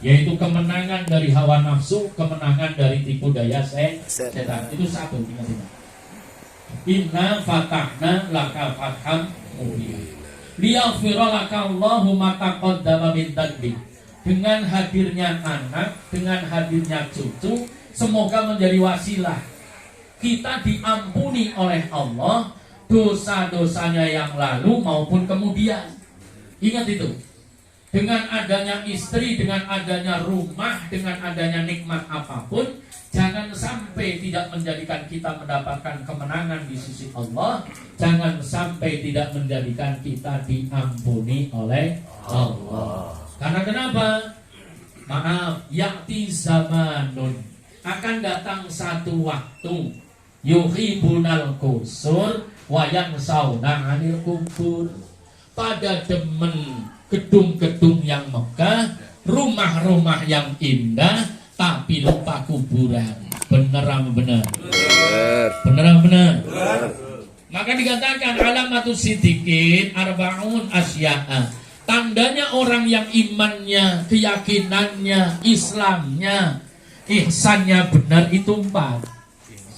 yaitu kemenangan dari hawa nafsu, kemenangan dari tipu daya setan. Itu satu, ingat-ingat. Inna fatahna laka fatham mubina liyaghfira laka Allahu ma taqaddama min dhanbik. Dengan hadirnya anak, dengan hadirnya cucu, semoga menjadi wasilah kita diampuni oleh Allah dosa-dosanya yang lalu maupun kemudian. Ingat itu. Dengan adanya istri, dengan adanya rumah, dengan adanya nikmat apapun, jangan sampai tidak menjadikan kita mendapatkan kemenangan di sisi Allah. Jangan sampai tidak menjadikan kita diampuni oleh Allah. Karena kenapa? Maaf, yakti zamanun, akan datang satu waktu, yuhibunal kusur wa yansawna anil kubur. Pada demen gedung-gedung yang megah, rumah-rumah yang indah, tapi lupa kuburan. Bener apa benar? Bener apa benar? Maka dikatakan alamatus sidikin arbaun asya'a. Tandanya orang yang imannya, keyakinannya, Islamnya, ihsannya benar itu 4.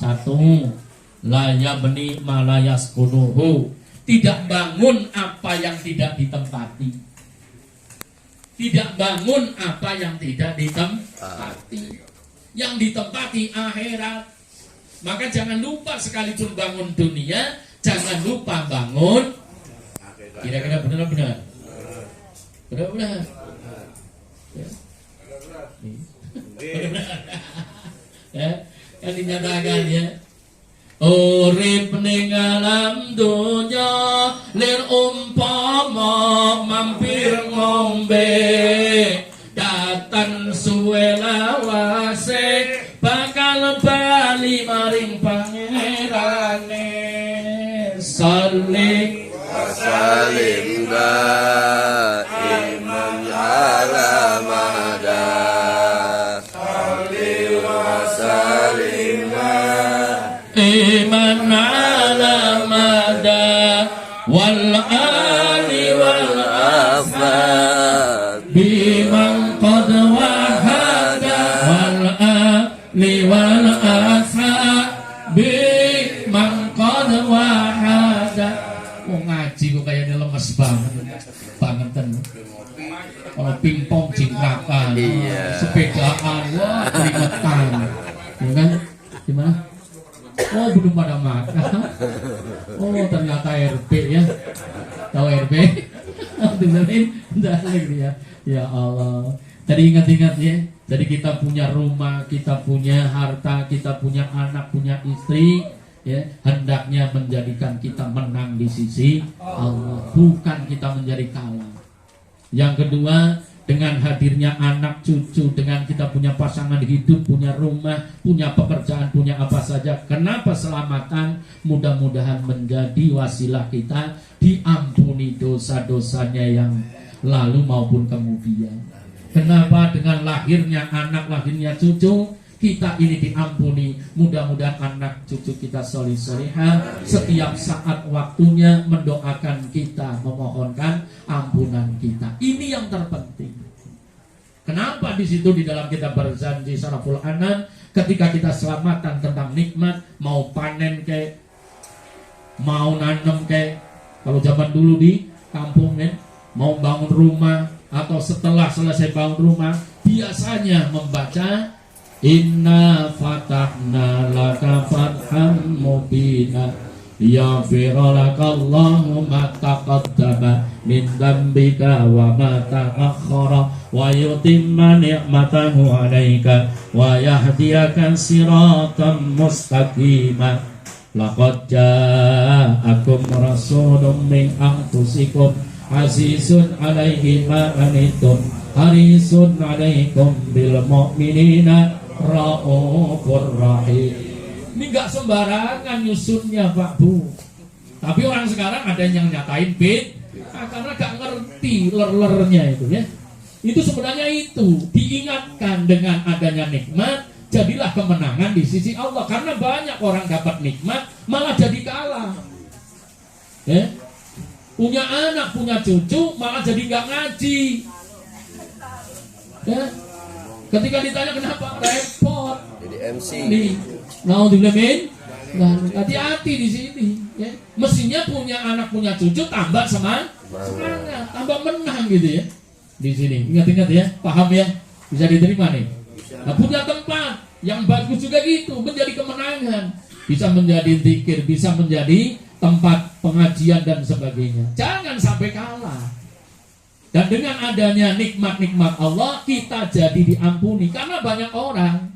1. La yabni ma la yaskunuhu. Tidak bangun apa yang tidak ditempati. Tidak bangun apa yang tidak ditempati. Yang ditempati akhirat. Maka jangan lupa sekalipun bangun dunia, jangan lupa bangun. Kira-kira benar-benar. Benar-benar. Ya. Ya, kan dinyatakan ya. Urip ning alam dunya lir umpama mampir ngombe datan suwe lawase bakal bali maring pangerane salih salim iman ala mada salih wa salim iman ala mada wal ali wal afad biman qad wahada wal ali wal afad biman qad wahada. Ngaji kok kayaknya lemes banget bangetan. Kalau pingpong jingkrakan, sepedaan, wah keringetan, ya kan? Gimana? Oh belum pada makan. Oh ternyata RP ya. Tahu RP? Dengerin, dengerin ya. Ya Allah. Tadi ingat-ingat ya. Jadi kita punya rumah, kita punya harta, kita punya anak, punya istri, ya. Hendaknya menjadikan kita menang di sisi Allah, bukan kita menjadi kalah. Yang kedua, dengan hadirnya anak cucu, dengan kita punya pasangan hidup, punya rumah, punya pekerjaan, punya apa saja, kenapa keselamatan mudah-mudahan menjadi wasilah kita diampuni dosa-dosanya yang lalu maupun kemudian. Kenapa dengan lahirnya anak, lahirnya cucu, kita ini diampuni. Mudah-mudahan anak cucu kita solih-solihah, setiap saat waktunya mendoakan kita, memohonkan ampunan kita. Ini yang terpenting. Kenapa di situ di dalam kitab berjanji Saraful Anam, ketika kita selamatan tentang nikmat, mau panen kayak, mau nanem kayak, kalau zaman dulu di kampung kan, mau bangun rumah atau setelah selesai bangun rumah, biasanya membaca Inna fatahna laka fatham mubina yaghfira lakallahu ma taqaddama min dzambika wa ma ta'akhkhara wa yutimma ni'matahu 'alaika wa yahdiyaka siratan mustaqima. Laqad ja'akum rasulun min anfusikum azizun 'alaihi ma anittum harisun 'alaikum bil mu'minina Raufur Rahim. Ini nggak sembarangan nyusunnya Pak Bu. Tapi orang sekarang ada yang nyatain karena nggak ngerti lernya itu ya. Itu sebenarnya itu diingatkan dengan adanya nikmat, jadilah kemenangan di sisi Allah. Karena banyak orang dapat nikmat malah jadi kalah. Ya. Punya anak, punya cucu malah jadi nggak ngaji. Ya. Ketika ditanya kenapa repot. Jadi MC. Nih, naudzubillah min. Nah, hati-hati di sini. Ya. Mestinya punya anak punya cucu tambah semangat, tambah menang gitu ya. Di sini ingat-ingat ya, paham ya, bisa diterima nih. Nah, punya tempat yang bagus juga gitu, menjadi kemenangan, bisa menjadi zikir, bisa menjadi tempat pengajian dan sebagainya. Jangan sampai kalah. Dan dengan adanya nikmat-nikmat Allah, kita jadi diampuni. Karena banyak orang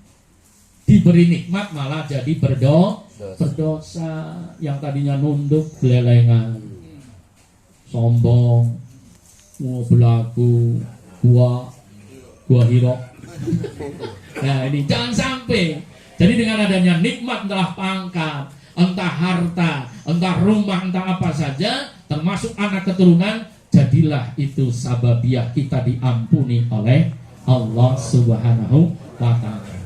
diberi nikmat malah jadi berdosa. Yang tadinya nunduk belelengan, sombong, mau belagu, gua hirok. Nah ini jangan sampai. Jadi dengan adanya nikmat, entah pangkat, entah harta, entah rumah, entah apa saja, termasuk anak keturunan, jadilah itu sababiah kita diampuni oleh Allah Subhanahu wa ta'ala.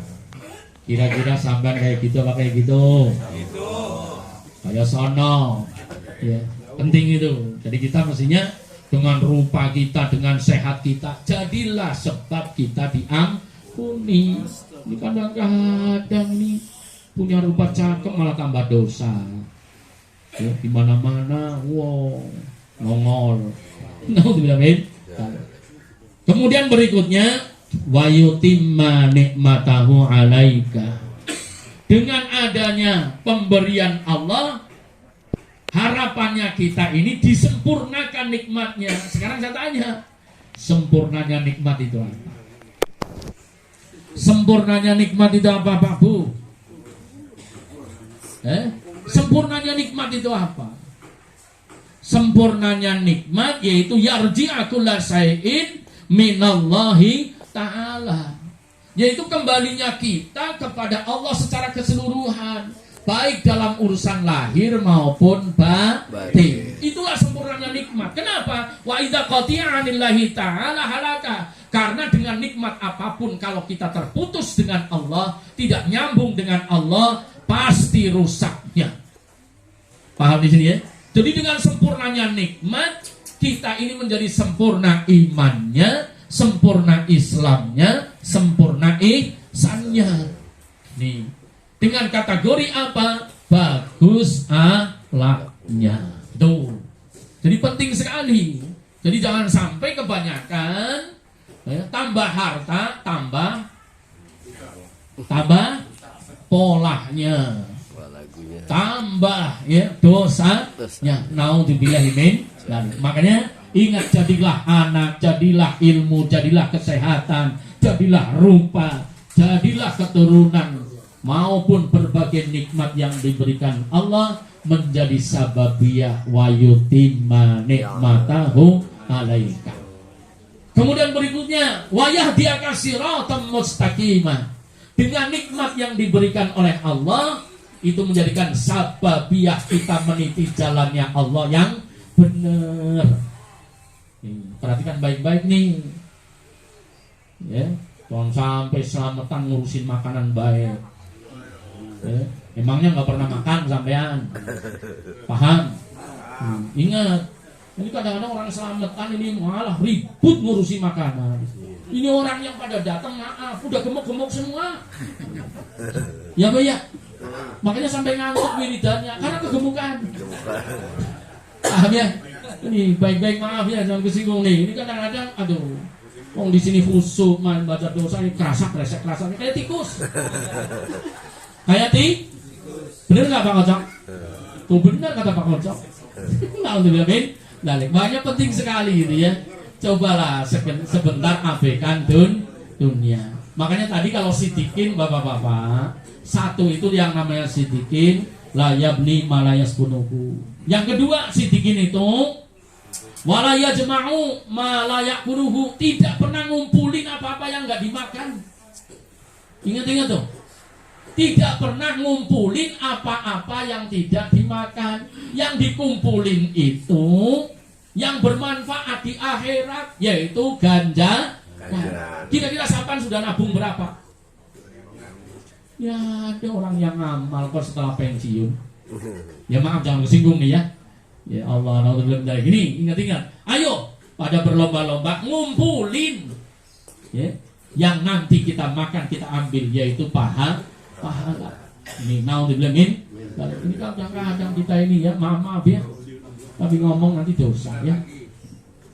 Kira-kira sampai kayak gitu apa kayak gitu? Kayak sono. Ya, penting itu. Jadi kita mestinya dengan rupa kita, dengan sehat kita, jadilah sebab kita diampuni. Ini kadang-kadang ini punya rupa cakep malah tambah dosa. Ya, di mana-mana, wow, nongol. Kemudian berikutnya, wa yutimma nikmatahu alaika. Dengan adanya pemberian Allah, harapannya kita ini disempurnakan nikmatnya. Sekarang saya tanya, sempurnanya nikmat itu apa? Sempurnanya nikmat itu apa, Pak Bu? Sempurnanya nikmat itu apa? Sempurnanya nikmat yaitu yarji'akulla syai'in minallahi ta'ala, yaitu kembalinya kita kepada Allah secara keseluruhan, baik dalam urusan lahir maupun batin. Itulah sempurnanya nikmat. Kenapa? Wa idza qati'anillahi ta'ala halaka. Karena dengan nikmat apapun, kalau kita terputus dengan Allah, tidak nyambung dengan Allah, pasti rusaknya. Paham di sini ya? Jadi dengan sempurnanya nikmat, kita ini menjadi sempurna imannya, sempurna Islamnya, sempurna ihsannya. Nih, dengan kategori apa? Bagus akhlaknya. Tuh. Jadi penting sekali. Jadi jangan sampai kebanyakan tambah harta, tambah polanya, tambah ya dosanya. Naudzubillahi min. Makanya ingat, jadilah anak, jadilah ilmu, jadilah kesehatan, jadilah rupa, jadilah keturunan, maupun berbagai nikmat yang diberikan Allah menjadi sababiyah wa yutimma nikmatahu alaika. Kemudian berikutnya, wa yahdiyaka siratan mustaqimah. Dengan nikmat yang diberikan oleh Allah, itu menjadikan sababiyah kita meniti jalannya Allah yang benar. Perhatikan baik-baik nih. Ya, jangan sampai selamatan ngurusin makanan baik. Ya, emangnya nggak pernah makan sampean? Paham? Ingat, ini kadang-kadang orang selamatan ini malah ribut ngurusi makanan. Ini orang yang pada datang, maaf, udah gemuk-gemuk semua. Ya Mbak ya. Makanya sampai ngantuk wiridannya karena kegemukan. Paham ya? Ini baik-baik, maaf ya, jangan kesinggung nih. Ini kadang-kadang, aduh, wong di sini khusyuk main baca dosa ini kerasak kayak tikus. Kayak bener nggak Pak Kocok? Tuh bener kata Pak Kocok. Alhamdulillah. Banyak penting sekali gitu ya. Cobalah sebentar abaikan dunia. Makanya tadi kalau sidikin bapak-bapak, satu itu yang namanya sidikin la yabni malayas punuhu. Yang kedua sidikin itu wala yajma'u malayak punuhu, tidak pernah ngumpulin apa-apa yang nggak dimakan. Ingat-ingat tuh. Tidak pernah ngumpulin apa-apa yang tidak dimakan. Yang dikumpulin itu yang bermanfaat di akhirat, yaitu ganja. Kira-kira sampan sudah nabung berapa? Ya ada orang yang ngamal kok setelah pensiun. Ya maaf jangan kesinggung nih ya. Ya Allah, naudzubillah dari gini, ingat-ingat. Ayo pada berlomba-lomba ngumpulin. Ya. yang nanti kita makan kita ambil, yaitu pahala. Ini naudzubillah min. Ini kadang-kadang kita ini ya, maaf ya, tapi ngomong nanti dosa ya.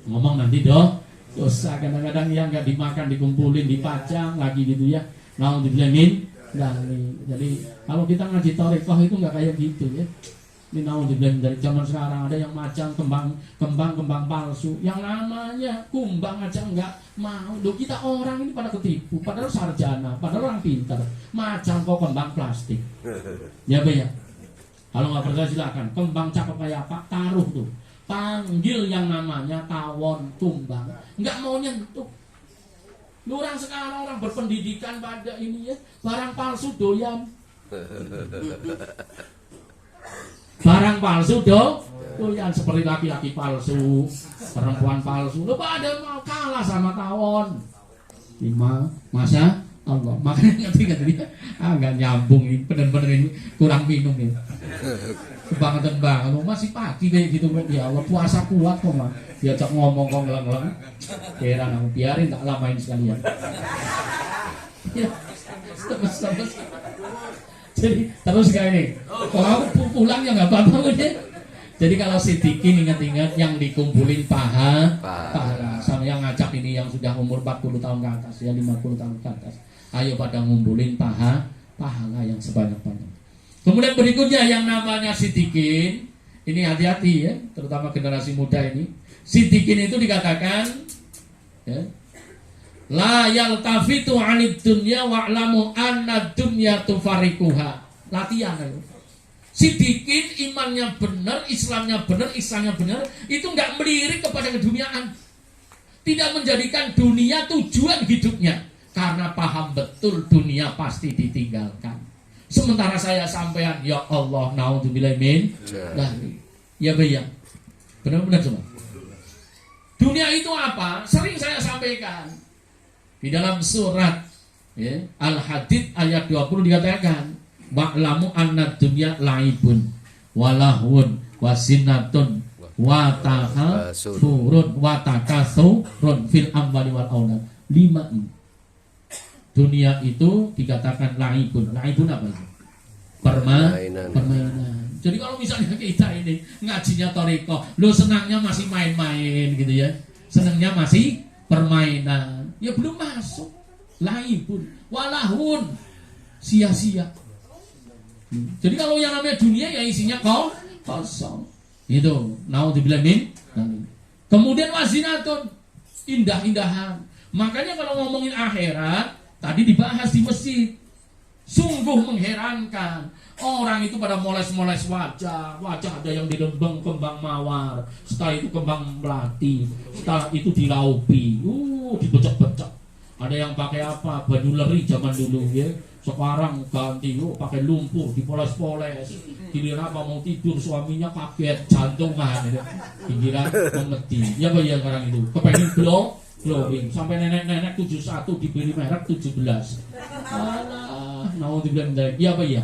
Ngomong nanti dosa. Kadang-kadang yang nggak dimakan dikumpulin dipajang lagi gitu ya. Naudzubillah min. Jadi kalau kita ngaji tarekoh itu nggak kayak gitu ya. Ini naudzubillah dari zaman sekarang ada yang macam kembang palsu, yang namanya kumbang aja nggak mau. Loh, kita orang ini pada ketipu, padahal sarjana, padahal orang pintar, macam kok kembang plastik. Ya Be ya. Kalau nggak percaya silakan, kembang cakep kayak apa, taruh tuh, panggil yang namanya tawon kumbang, nggak mau nyentuh. Lu orang sekarang orang berpendidikan pada ini ya, barang palsu doyan. Barang palsu doyan, seperti laki-laki palsu, perempuan palsu. Lu pada mau kalah sama tawon. Masa Allah, makanya ngerti dia nggak nyambung ini, bener-bener ini kurang minum ini. Kebangetan banget, masih pagi kayak gitu ya Allah, puasa kuat kok mah. Diajak ngomong kok ngeleng-ngeleng. Heran aku, biarin tak lamain sekalian. Ya, terus. Jadi terus kayak ini. Kalau pulang ya nggak apa-apa ya. Jadi kalau sidikin ingat-ingat yang dikumpulin pahala. Sama yang ngajak ini yang sudah umur 40 tahun ke atas ya, 50 tahun ke atas. Ayo pada ngumpulin pahala yang sebanyak-banyak. Kemudian berikutnya yang namanya sidikin. Ini hati-hati ya, terutama generasi muda ini. Sidikin itu dikatakan ya, la yaltafitu 'anid dunya wa'lamu anna dunya tufarikuha. Latihan itu. Sidikin imannya benar, Islamnya benar, ihsannya benar, itu enggak melirik kepada keduniaan. Tidak menjadikan dunia tujuan hidupnya, karena paham betul dunia pasti ditinggalkan. Sementara saya sampean, ya Allah, naudzubillah min. Ya bayang. Benar-benar semua. Dunia itu apa? Sering saya sampaikan. Di dalam surat ya, Al-Hadid ayat 20 dikatakan, wa'lamu anna dunya laibun walahun wasinatun watahafurun watakasurun fil amwali wal aulad. 5 ini. Dunia itu dikatakan laibun. Laibun apa itu? Permainan. Jadi kalau misalnya kita ini ngajinya thariqah, lo senangnya masih main-main gitu ya, senangnya masih permainan, ya belum masuk. Laibun walahun, sia-sia. Jadi kalau yang namanya dunia ya isinya kosong. Itu naudzubillah min. Kemudian wazinatun, indah-indahan. Makanya kalau ngomongin akhirat, tadi dibahas di masjid. Sungguh mengherankan. Orang itu pada moles-moles wajah ada yang dilembang kembang mawar, setelah itu kembang melati, setelah itu dilaupi, dibecek-becek. Ada yang pakai apa? Baju leri zaman dulu ya. Sekarang ganti pakai lumpur, dipoles-poles. Giliran apa mau tidur suaminya kaget, jantungan ya. Giliran memeti. Ya bayang sekarang itu. Kepengen glowing sampai nenek-nenek 71 dibeli merek 17. Alah, mau dibilang dari iya apa ya?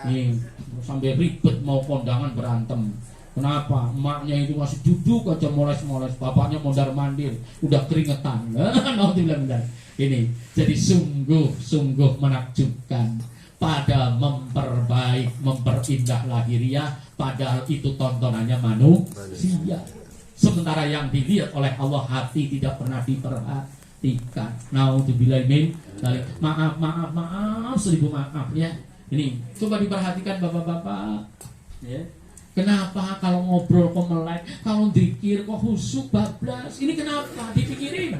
Nih, sampai ribet mau kondangan berantem. Kenapa? Emaknya itu masih duduk aja moles-moles, bapaknya mondar-mandir, udah keringetan. Mau dibilang dari ini. Jadi sungguh menakjubkan pada memperindah lahiriah, padahal itu tontonannya manusia. Sementara yang dilihat oleh Allah hati tidak pernah diperhatikan. Naudzubillah min. Maaf, 1000 maaf ya. Ini coba diperhatikan bapak-bapak. Ya. Kenapa kalau ngobrol kok melek, kalau zikir kok khusyuk bablas? Ini kenapa? Dipikirin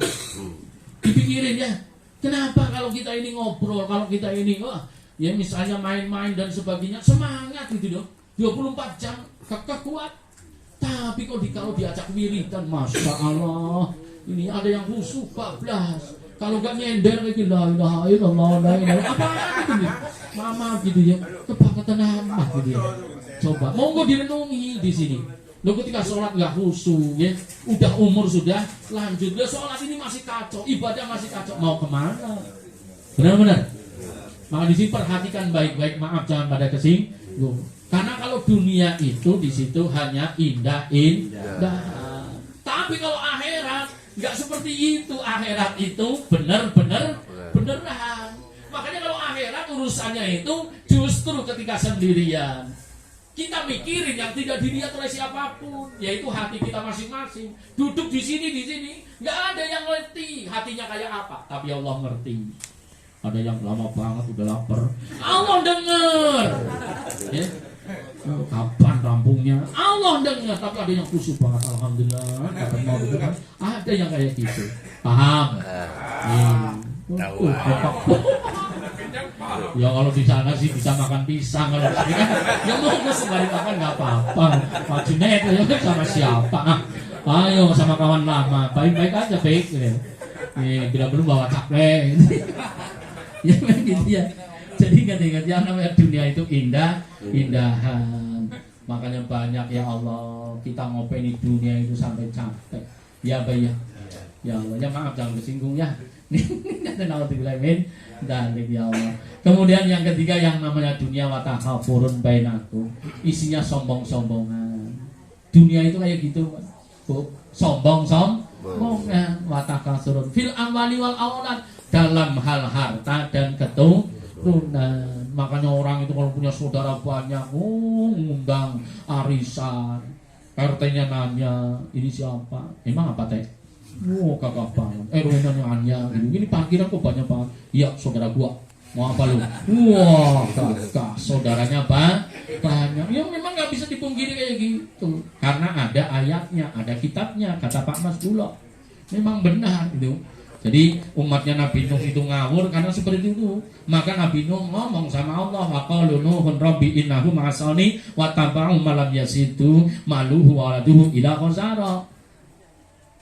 ya. Kenapa kalau kita ini ngobrol, kalau kita ini ya misalnya main-main dan sebagainya, semangat gitu dong. 24 jam kekeh kuat. Tapi kalau diajak wiridan, masya Allah, ini ada yang khusyuk bablas. Kalau gak nyender lagi la ilaha illallah, la ilaha apa gitu. Mama gitu ya, kebangetan amat gitu ya. Coba, monggo direnungi di sini. Lo ketika sholat nggak khusyuk ya, udah umur sudah lanjut, lo sholat ini masih kacau, ibadah masih kacau, mau kemana? Benar-benar. Maka di sini perhatikan baik-baik, maaf jangan pada kesinggung. Karena kalau dunia itu di situ hanya indah. Tapi kalau akhirat Nggak seperti itu. Akhirat itu benar-benar beneran. Makanya kalau akhirat urusannya itu justru ketika sendirian. Kita mikirin yang tidak dilihat oleh siapapun, yaitu hati kita masing-masing. Duduk di sini, nggak ada yang ngerti hatinya kayak apa, tapi Allah ngerti. Ada yang lama banget udah lapar, Allah dengar. Ya. Kapan rampungnya? Allah dengar. Tapi ada yang khusyuk banget, alhamdulillah. Kapan mau dengar? Ada yang kayak gitu. Paham? Tahu. Ya kalau di sana sih bisa makan pisang, kalau di sini kan ya mau sembari makan nggak apa-apa. Pak Junet ya sama siapa? Ayo sama kawan lama, baik-baik aja baik. Bila belum bawa capek. Ya gitu ya. Jadi ingat-ingat yang namanya dunia itu indahan. Makanya banyak ya Allah kita ngopeni dunia itu sampai capek. Ya Bay ya. Ya Allah, ya maaf jangan tersinggung ya. Dan ya Allah. Kemudian yang ketiga yang namanya dunia watakafurun bainakum. Isinya sombong-sombongan. Dunia itu kayak gitu, Bu. Sombong-sombongan, watakafurun fil amwali wal aulad, dalam hal harta dan keturunan. Makanya orang itu kalau punya saudara banyak, ngundang arisan. RT-nya nanya, ini siapa? Emang apa teh? Kagak banget. RW-nya gitu. Ini parkiran kok banyak banget. Iya, saudara gua. Mau apa lu? Wah, kakak saudaranya banyak. Ya memang nggak bisa dipungkiri kayak gitu. Karena ada ayatnya, ada kitabnya. Kata Pak Mas Bulog. Memang benar itu. Jadi umatnya Nabi Nuh itu ngawur karena seperti itu. Maka Nabi Nuh ngomong sama Allah, waqalu nuhun rabbi innahu ma'asani wa taba'u malam yasidu maluhu waladuhu ila qasara.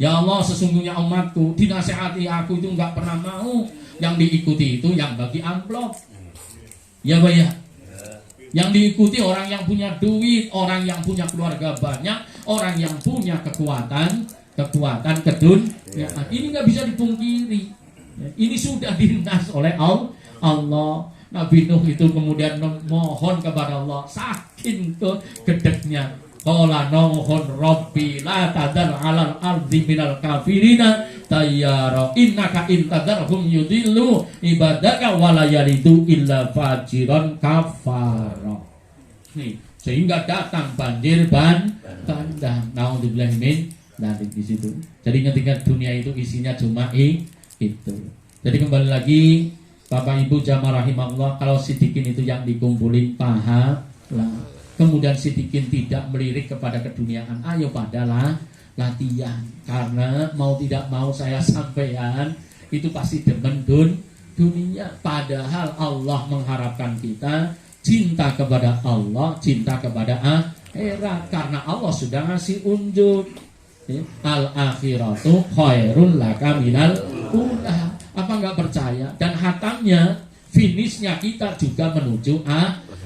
Ya Allah, sesungguhnya umatku dinasihati aku itu nggak pernah mau yang diikuti itu yang bagi amplop. Ya Pak ya. Yang diikuti orang yang punya duit, orang yang punya keluarga banyak, orang yang punya kekuatan kedun. Ya, ini nggak bisa dipungkiri. Ya, ini sudah dinas oleh Allah. Nabi Nuh itu kemudian mohon kepada Allah saking tuh gedeknya. Qala Nuhun Rabbi la tadar 'alal ardi minal kafirina tayyara innaka in tadarhum yudillu ibadaka wa la yalidu illa fajiran kafara. Nih, sehingga datang banjir bandang. Naudzubillah min dari di situ. Jadi ketika dunia itu isinya cuma itu. Jadi kembali lagi Bapak Ibu jamaah rahimahullah, kalau sidikin itu yang dikumpulin pahala. Kemudian sidikin tidak melirik kepada keduniaan. Ayo padalah latihan. Karena mau tidak mau saya sampaikan itu pasti demen dunia. Padahal Allah mengharapkan kita cinta kepada Allah, cinta kepada akhirat. Karena Allah sudah ngasih unjuk. Al-akhiratu khairun laka minal ula. Apa nggak percaya? Dan hatamnya, finishnya kita juga menuju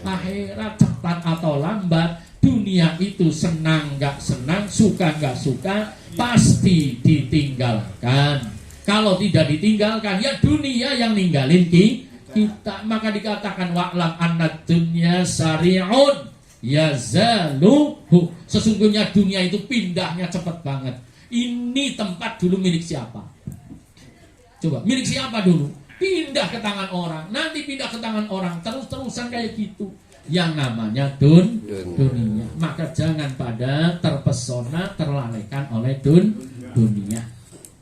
akhirat. Cepat atau lambat, dunia itu senang nggak senang, suka nggak suka, pasti ditinggalkan. Kalau tidak ditinggalkan, ya dunia yang ninggalin kita. Maka dikatakan wa'lam annad dunya sari'un yazaluhu. Sesungguhnya dunia itu pindahnya cepat banget. Ini tempat dulu milik siapa? Coba, milik siapa dulu? Pindah ke tangan orang, nanti pindah ke tangan orang, terus-terusan kayak gitu. Yang namanya dunia. Maka jangan pada terpesona, terlalaikan oleh dunia.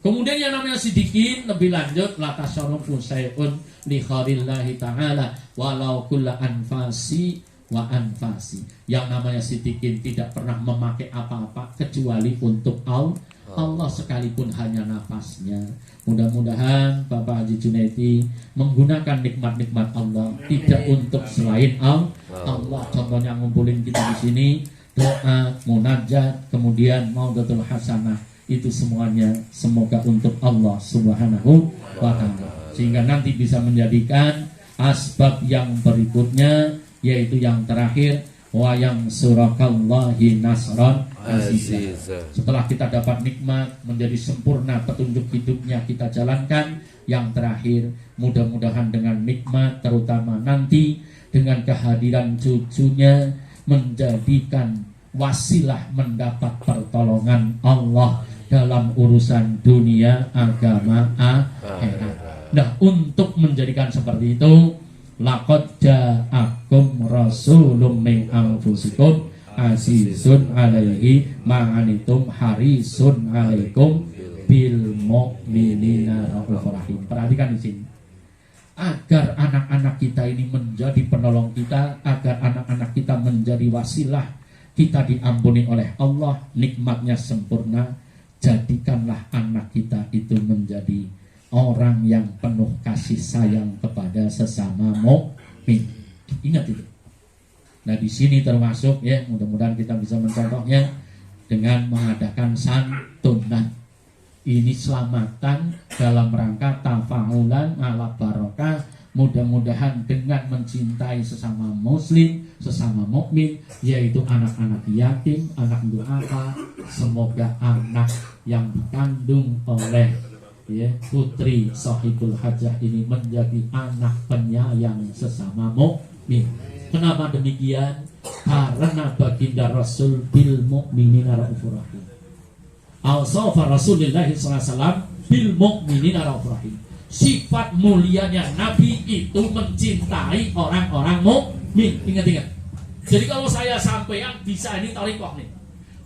Kemudian yang namanya sidikin lebih lanjut, la tasarrufu syai'un li kharillahi ta'ala walau kulla anfasi wa anfasi. Yang namanya sidikin tidak pernah memakai apa-apa kecuali untuk Allah sekalipun hanya napasnya. Mudah-mudahan Bapak Haji Junaidi menggunakan nikmat-nikmat Allah tidak untuk selain Allah. Contohnya ngumpulin kita di sini, doa, munajat, kemudian maudatul hasanah, itu semuanya semoga untuk Allah Subhanahu wa ta'ala. Sehingga nanti bisa menjadikan asbab yang berikutnya, yaitu yang terakhir, wa yang surakallahi nasran aziza. Setelah kita dapat nikmat, menjadi sempurna petunjuk hidupnya kita jalankan. Yang terakhir, mudah-mudahan dengan nikmat, terutama nanti dengan kehadiran cucunya, menjadikan wasilah mendapat pertolongan Allah dalam urusan dunia, agama, akhirat. Nah, untuk menjadikan seperti itu, laqad ja'akum rasulun min anfusikum azizun alaihi ma'anitum harisun alaikum bil mu'minina raufur rahim. Perhatikan di sini. Agar anak-anak kita ini menjadi penolong kita, agar anak-anak kita menjadi wasilah kita diampuni oleh Allah, nikmatnya sempurna. Jadikanlah anak kita itu menjadi orang yang penuh kasih sayang kepada sesama mukmin. Ingat itu. Nah, di sini termasuk ya, mudah-mudahan kita bisa mencontohnya dengan mengadakan santunan. Ini selamatan dalam rangka tafaulan ala barokah. Mudah-mudahan dengan mencintai sesama muslim, sesama mukmin, yaitu anak-anak yatim, anak duafa, semoga anak yang dikandung oleh ya, putri Sahibul Hajah ini menjadi anak penyayang sesama mukmin. Kenapa demikian? Karena baginda Rasul bil mu'minina raufur rahim. Al-Safa Rasulullah SAW bil mu'minina raufur rahim. Sifat mulianya Nabi itu mencintai orang-orang mukmin. Ingat-ingat. Jadi kalau saya sampaikan bisa ini tarikoh nih.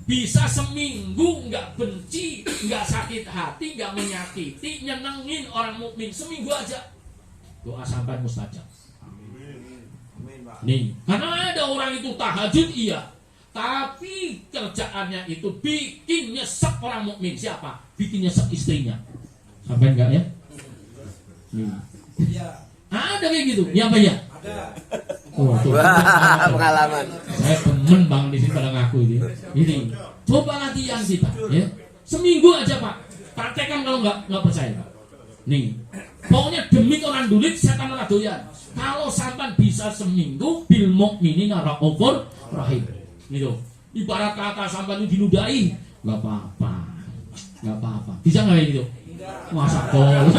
Bisa seminggu nggak benci, nggak sakit hati, nggak menyakiti, nyenengin orang mukmin seminggu aja. Doa sampai mustajab. Nih, karena ada orang itu tahajud iya, tapi kerjaannya itu bikin nyesek orang mukmin. Siapa? Bikin nyesek istrinya. Sampai enggak ya? Nih. Ada kayak gitu. Ya apa ya? Ada. Oh, Pengalaman. Saya temen bang di sini pada ngaku ini. Coba latihan kita, ya. Seminggu aja Pak. Praktekkan kalau nggak percaya Pak. Nih, pokoknya demi orang dulit setan ora doyan. Kalau sampai bisa seminggu bil mukminina raufur rahim. Gitu. Ibarat kata sampai itu diludahi, nggak apa-apa. Bisa nggak kayak gitu? Masa kol.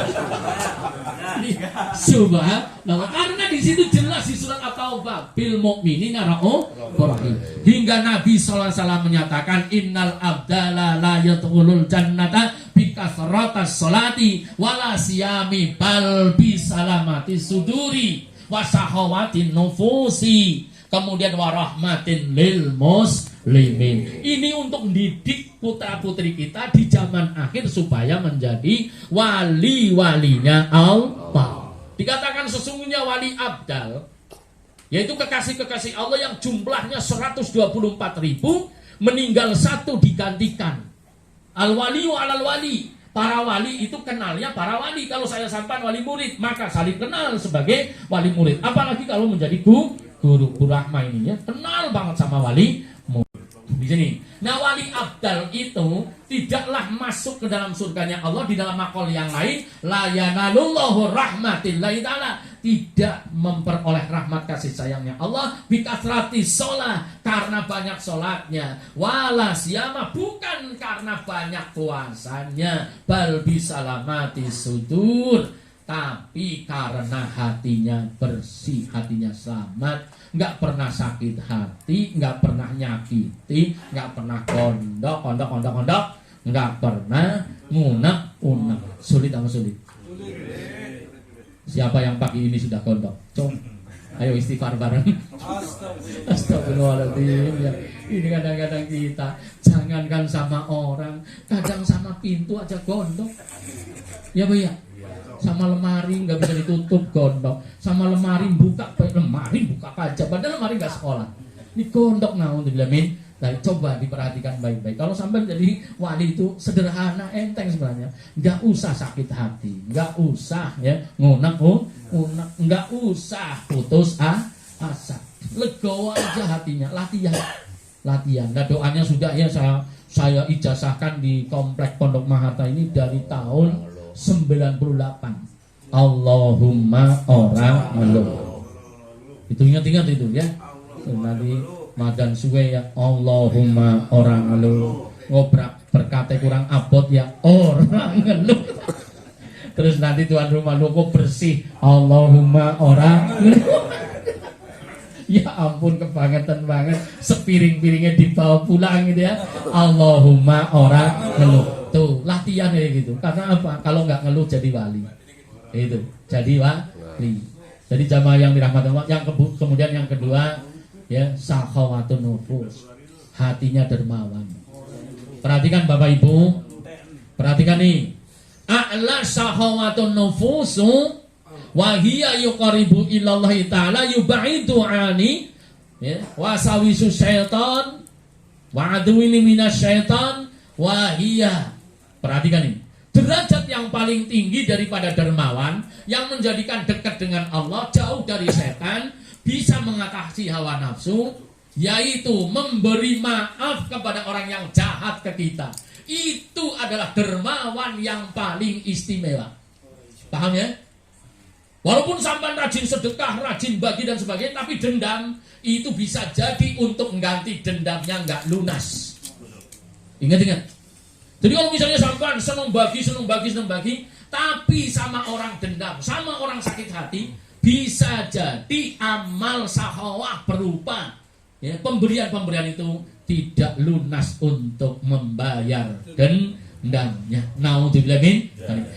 Subhanallah. Karena di situ jelas di surat At-Taubah bil mu'minina raufur rahim. Hingga Nabi sallallahu alaihi wasallam menyatakan innal abdala la yadkhulul jannata bi kasratas sholati wala siyami bal bi salamati suduri wa sahawatin nufusi. Kemudian warahmatin lil muslimin. Ini untuk mendidik putra-putri kita di zaman akhir supaya menjadi wali-walinya Allah. Dikatakan sesungguhnya wali abdal, yaitu kekasih-kekasih Allah yang jumlahnya 124.000, meninggal satu digantikan. Al-waliyu alal wali. Para wali itu kenalnya para wali. Kalau saya sampai wali murid, maka saling kenal sebagai wali murid. Apalagi kalau menjadi guru Rahma ini ya, kenal banget sama wali murid. Di sini. Nah, wali abdal itu tidaklah masuk ke dalam surganya Allah di dalam makol yang lain. La yanalullahu rahmatillahi ta'ala, tidak memperoleh rahmat kasih sayangnya Allah bikasrati sholat, karena banyak sholatnya, wala siyama, bukan karena banyak puasanya, bal bisalamati sudur, tapi karena hatinya bersih, hatinya selamat, nggak pernah sakit hati, nggak pernah nyakiti, nggak pernah kondok, nggak pernah ngunek. Sulit apa sulit? Siapa yang pagi ini sudah kondok? Ayo istighfar bareng. Astagfirullahaladzim ya. Ini kadang-kadang kita jangankan sama orang, kadang sama pintu aja gondok. Ya Bu ya. Sama lemari nggak bisa ditutup gondok, sama lemari buka kaca, padahal lemari nggak sekolah. Ini gondok naon dibilamin. Nah, coba diperhatikan baik-baik. Kalau sampai jadi wali itu sederhana, enteng sebenarnya. Nggak usah sakit hati, nggak usah ya ngunek, nggak usah putus asa. Legowo aja hatinya, latihan. Nah, doanya sudah ya saya ijazahkan di komplek Pondok Mahatta ini dari tahun 98. Allahumma orang ngeluh. Itu ingat itu ya. Nanti madan suwe ya Allahumma orang ngeluh. Ngobrak berkata kurang abot ya orang ngeluh. Terus nanti tuan rumah lu kok bersih Allahumma orang ngeluh. Ya ampun, kebangetan banget. Sepiring-piringnya dibawa pulang gitu ya. Allahumma orang ngeluh. Tuh, latihan kayak gitu. Karena apa? Kalau nggak ngeluh jadi wali. Itu, jadi wali. Jadi jamaah yang dirahmati Allah. Kemudian yang kedua, ya, sakhawatun nufus. Hatinya dermawan. Perhatikan Bapak Ibu. Perhatikan nih. A'la sakhawatun nufusu wa hiya yuqaribu ilallahi ta'ala yubaidu ani, ya, wasawisu syaitan wa aduwini minas syaitan wa hiya. Perhatikan ini. Derajat yang paling tinggi daripada dermawan, yang menjadikan dekat dengan Allah, jauh dari setan, bisa mengatasi hawa nafsu, yaitu memberi maaf kepada orang yang jahat ke kita. Itu adalah dermawan yang paling istimewa. Paham ya? Walaupun sampai rajin sedekah, rajin bagi dan sebagainya, tapi dendam itu bisa jadi untuk mengganti dendamnya nggak lunas. Ingat-ingat. Jadi kalau misalnya sampai senang bagi, tapi sama orang dendam, sama orang sakit hati, bisa jadi amal sahawah berupa, ya, pemberian itu tidak lunas untuk membayar dendamnya. Naudzubillah min.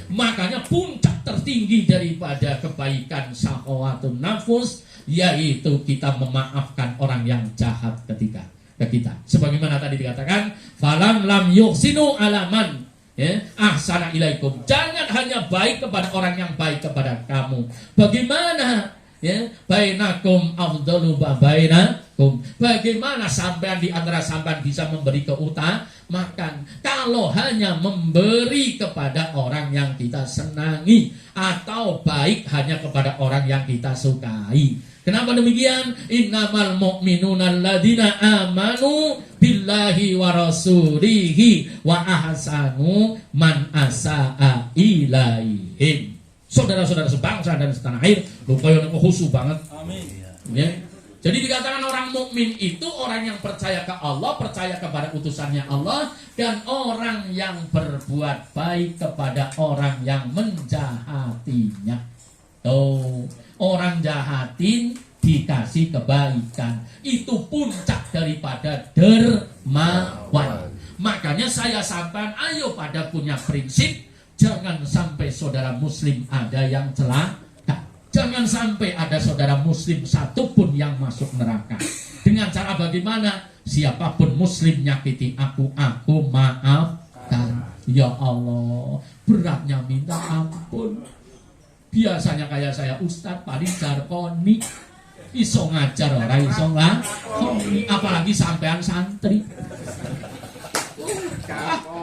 Makanya puncak tertinggi daripada kebaikan sahawatun nafus, yaitu kita memaafkan orang yang jahat ketika ke kita. Sebagaimana tadi dikatakan, falam lam yuhsinu alaman, ya, ahsana ilaikum. Jangan hanya baik kepada orang yang baik kepada kamu. Bagaimana, ya, bainakum afdalu bainakum. Bagaimana sampean di antara sampean bisa memberi keutamaan kalau hanya memberi kepada orang yang kita senangi, atau baik hanya kepada orang yang kita sukai. Kenapa demikian? Innamal mu'minuna alladzina amanu billahi wa rasulihi wa ahsanu man asaa ilaihim. Saudara-saudara sebangsa dan setanah air, lupakan khusyuk banget. Amin. Ya. Jadi dikatakan orang mukmin itu orang yang percaya ke Allah, percaya kepada utusannya Allah, dan orang yang berbuat baik kepada orang yang menjahatinya. Tuh, orang jahatin dikasih kebaikan. Itu puncak daripada dermawan. Makanya saya sampaikan, ayo pada punya prinsip, jangan sampai saudara muslim ada yang celaka. Jangan sampai ada saudara muslim satupun yang masuk neraka. Dengan cara bagaimana? Siapapun muslim nyakiti aku maafkan. Ya Allah, beratnya minta ampun. Biasanya kayak saya Ustadz paling jarkoni, iso ngajar orang iso nglakoni, apalagi sampean santri.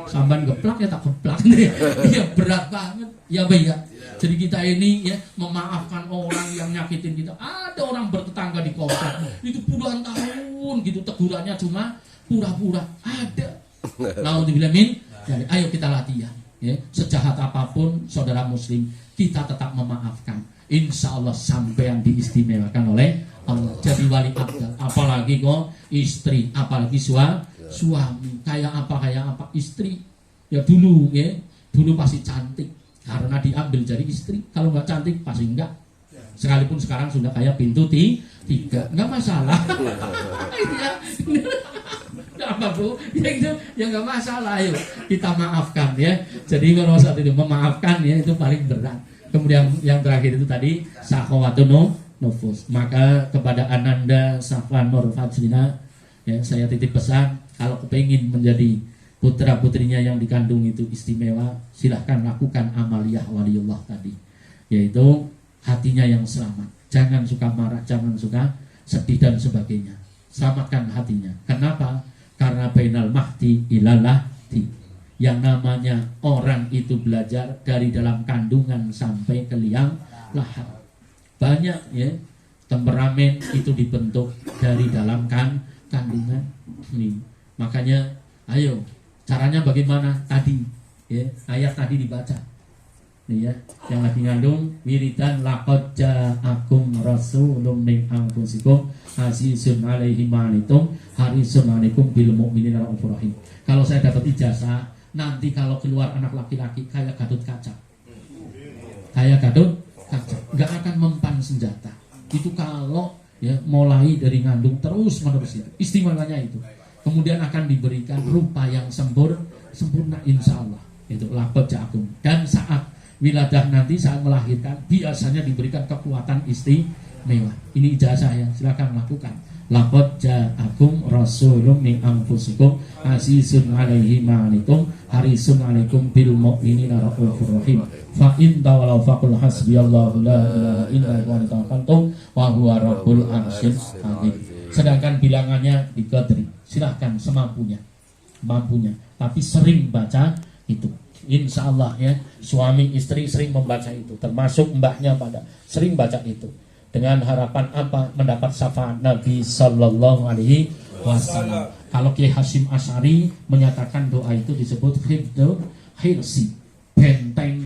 Sampean geplak ya tak geplak nih. Ya berat banget. Ya Bay ya. Jadi kita ini, ya, memaafkan orang yang nyakitin kita. Ada orang bertetangga di kota itu puluhan tahun gitu, tegurannya cuma pura-pura. Ada. Naudzubillah min. Jadi ayo kita latihan, ya. Sejahat apapun saudara muslim, kita tetap memaafkan. Insya Allah sampai yang diistimewakan oleh Allah. Jadi wali abdal. Apalagi kok istri, apalagi suami. Kayak apa istri. Ya dulu, ya, dulu pasti cantik karena diambil jadi istri. Kalau nggak cantik pasti enggak. Sekalipun sekarang sudah kayak pintu tiga, nggak masalah. Ya, apa bu? Ya itu, ya nggak masalah. Ayo kita maafkan, ya. Jadi kalau saat itu memaafkan, ya, itu paling berat. Kemudian yang terakhir itu tadi sakhawatun nufus. Maka kepada Ananda Safwan Nur Fadzlina, ya, saya titip pesan, kalau kepengin menjadi putra putrinya yang dikandung itu istimewa, silahkan lakukan amaliyah waliullah tadi, yaitu hatinya yang selamat. Jangan suka marah, jangan suka sedih dan sebagainya. Selamatkan hatinya. Kenapa? Karena bainal mahdi ilalahdi. Yang namanya orang itu belajar dari dalam kandungan sampai ke liang lahat. Banyak, ya, temperamen itu dibentuk dari dalam kandungan ini. Makanya ayo, caranya bagaimana? Tadi, ya, ayat tadi dibaca. Nih, ya, yang lagi ngandung wiridan laqad ja'akum rasulun min anfusikum azizun 'alaihi ma anittum harisun 'alaikum bil mu'minina raufur rahim. Kalau saya dapat ijazah, nanti kalau keluar anak laki-laki kayak Gatot Kaca. Kayak Gatot Kaca, enggak akan mempan senjata. Itu kalau, ya, mulai dari ngandung terus menerus itu. Istimewanya itu. Kemudian akan diberikan rupa yang sempurna insya Allah. Itu laqad ja'akum. Dan saat wiladah nanti, saat melahirkan, biasanya diberikan kekuatan istimewa. Ini ijazah ya, silakan lakukan. Laqad ja'akum rasulun min anfusikum azizun 'alaihi ma 'anittum harisun 'alaikum bil mu'minina raufur rahim. Fa in tawallaw faqul hasbiyallahu la ilaha illa huwa tawakkaltu wa huwa rabbul arsyil azim. Sedangkan bilangannya di Qadri. Silahkan semampunya. Tapi sering baca itu. Insya Allah ya, suami istri sering membaca itu, termasuk mbahnya pada sering baca itu. Dengan harapan apa? Mendapat syafaat Nabi Sallallahu Alaihi Wasallam. Kalau Kiai Hasyim Asy'ari menyatakan doa itu disebut hifdzul hirsi, benteng